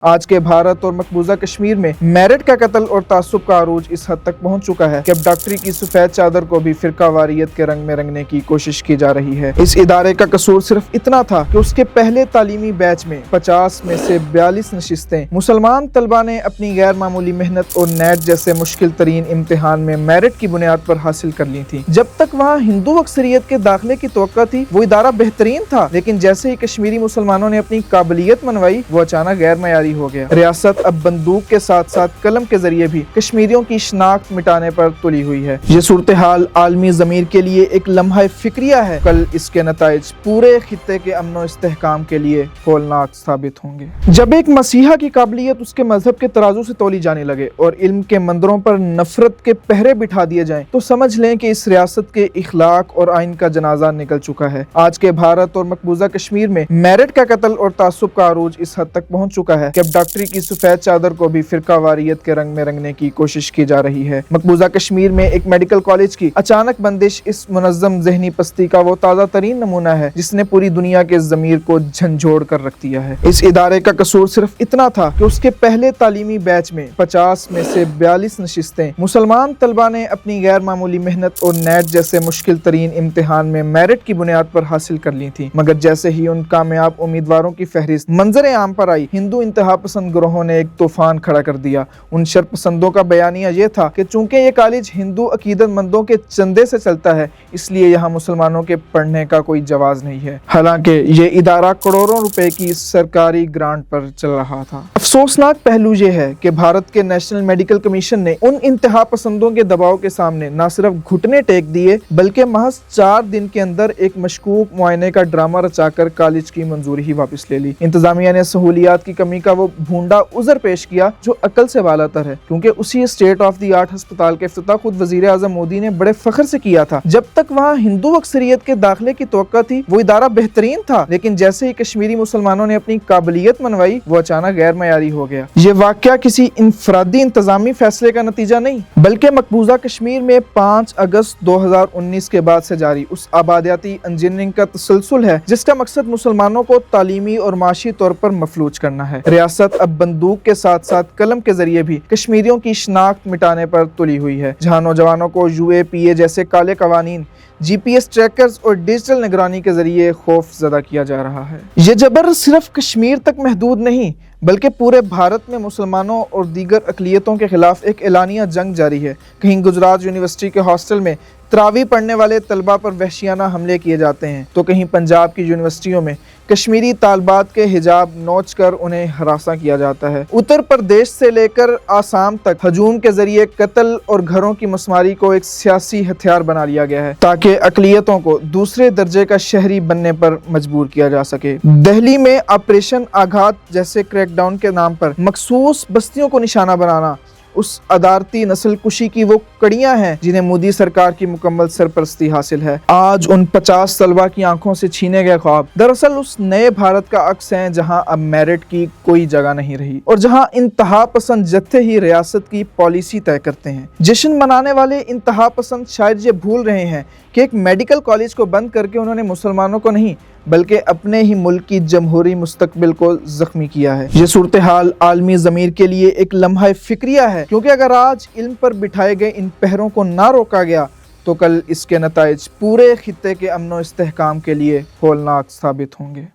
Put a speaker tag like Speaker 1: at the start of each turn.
Speaker 1: आज के भारत और मकबूजा कश्मीर में मेरिट का कत्ल और तासुब का अरूज इस हद तक पहुंच चुका है कि अब डॉक्टरी की सफेद चादर को भी फिरका वारियत के रंग में रंगने की कोशिश की जा रही है। इस इदारे का कसूर सिर्फ इतना था कि उसके पहले तालीमी बैच में 50 में से 42 नशिस्तें मुसलमान तलबा ने अपनी गैर मामूली मेहनत और नेट जैसे मुश्किल तरीन इम्तिहान में मेरिट की बुनियाद पर हासिल कर ली थी। जब तक वहाँ हिंदू अक्सरियत के दाखिले की तवक्का थी वो इदारा बेहतरीन था, लेकिन जैसे ही कश्मीरी मुसलमानों ने अपनी काबिलियत मनवाई वो अचानक गैर मयारी हो गया। रियासत अब बंदूक के साथ साथ कलम के जरिए भी कश्मीरियों की शनाख्त मिटाने पर तुली हुई है। ये सूरत हाल आलमी ज़मीर के लिए एक लम्हा फिक्रिया है। कल इसके नताइज पूरे खित्ते के अमन और इस्तेहकाम के लिए होलनाक साबित होंगे। जब एक मसीहा की काबिलियत उसके मजहब के तराजू से तोली जाने लगे और इल्म के मंदिरों पर नफरत के पहरे बिठा दिए जाएं, तो समझ लें कि इस रियासत के इखलाक और आइन का जनाजा निकल चुका है। आज के भारत और मकबूजा कश्मीर में मेरिट का कत्ल और तासुब का अरूज इस हद तक पहुंच चुका है कि अब डॉक्टरी की सफेद चादर को भी फिरका वारियत के रंग में रंगने की कोशिश की जा रही है। मकबूजा कश्मीर में एक मेडिकल कॉलेज की अचानक बंदिश इस मुनज़्ज़म ज़हनी पस्ती का वो ताज़ा तरीन नमूना है जिसने पूरी दुनिया के ज़मीर को झंझोड़ कर रख दिया है। इस इदारे का कसूर सिर्फ इतना था कि उसके पहले तालीमी बैच में 50 में से 42 नशिस्तें मुसलमान तलबा ने अपनी गैर मामूली मेहनत और नेट जैसे मुश्किल तरीन इम्तिहान में मेरिट की बुनियाद पर हासिल कर ली थी। मगर जैसे ही उन कामयाब उम्मीदवारों की फहरिस्त मंजर आम पर आई, हिंदू इंतहा पसंद ग्रोहों ने एक तूफान खड़ा कर दिया। उन शरपसंदों का बयानिया ये था कि चूंकि ये कॉलेज हिंदू अकीदतमंदों के चंदे से चलता है, इसलिए यहाँ मुसलमानों के पढ़ने का कोई जवाज नहीं है। हालांकि ये इदारा करोड़ों रुपए की सरकारी ग्रांट पर चल रहा था। अफसोसनाक पहलू ये है कि भारत के नेशनल मेडिकल कमीशन ने उन इंतहा पसंदों के दबाव के सामने न सिर्फ घुटने टेक दिए बल्कि महज 4 दिन के अंदर एक मशकूक मुआयने का ड्रामा रचाकर कॉलेज की मंजूरी ही वापस ले ली। इंतजामिया ने सहूलियात की कमी का वो भूंडा उज़र पेश किया जो अकल से बालातर है, क्योंकि उसी स्टेट ऑफ द आर्ट अस्पताल के इफ्तिताह खुद वजीर आज़म मोदी ने बड़े फख्र से किया था। जब तक वहाँ हिंदू अक्सरियत के दाखिले की तवक्का थी वो इदारा बेहतरीन था, लेकिन जैसे ही कश्मीरी मुसलमानों ने अपनी काबिलियत मनवाई वो अचानक गैर मयारी हो गया। ये वाकया किसी इंफरादी इंतजामी फैसले का नतीजा नहीं बल्कि मकबूजा कश्मीर में 5 अगस्त 2019 के बाद से जारी उस आबादियाती इंजीनियरिंग का तसलसल है जिसका मकसद मुसलमानों को तालीमी और माशी तौर पर मफलूज करना है। रियासत अब बंदूक के साथ साथ कलम के जरिए भी कश्मीरियों की शनाख्त मिटाने पर तुली हुई है। जहां नौजवानों को UAPA जैसे काले कवानीन, GPS ट्रैकर्स और डिजिटल निगरानी के जरिए खौफ ज़दा किया जा रहा है। ये जबर सिर्फ कश्मीर तक महदूद नहीं बल्कि पूरे भारत में मुसलमानों और दीगर अक़लियतों के खिलाफ एक एलानिया जंग जारी है। कहीं गुजरात यूनिवर्सिटी के हॉस्टल में तरावी पढ़ने वाले तलबा पर वहशियाना हमले किए जाते हैं, तो कहीं पंजाब की यूनिवर्सिटियों में कश्मीरी तालबात के हिजाब नोच कर उन्हें हरासा किया जाता है। उत्तर प्रदेश से लेकर आसाम तक हजूम के जरिए कत्ल और घरों की मसमारी को एक सियासी हथियार बना लिया गया है ताकि अक़लियतों को दूसरे दर्जे का शहरी बनने पर मजबूर किया जा सके। दिल्ली में ऑपरेशन आघात जैसे क्रैकडाउन के नाम पर मखसूस बस्तियों को निशाना बनाना उस अदारती नस्ल कुशी की वो कड़ियां हैं जिन्हें मोदी सरकार की मुकम्मल सरपरस्ती हासिल है। आज उन 50 तलबा की आंखों से छीने गए ख्वाब दरअसल उस नए भारत का अक्स हैं जहां अब मेरिट की कोई जगह नहीं रही और जहां इंतहा पसंद जत्थे ही रियासत की पॉलिसी तय करते हैं। जश्न मनाने वाले इंतहा पसंद शायद ये भूल रहे हैं कि एक मेडिकल कॉलेज को बंद करके उन्होंने मुसलमानों को नहीं बल्कि अपने ही मुल्क की जमहूरी मुस्तकबिल को जख्मी किया है। ये सूरत हाल आलमी ज़मीर के लिए एक लम्हा फिक्रिया है, क्योंकि अगर आज इल्म पर बिठाए गए इन पहरों को ना रोका गया तो कल इसके नताइज पूरे खित्ते के अमन और इस्तेहकाम के लिए होलनाक साबित होंगे।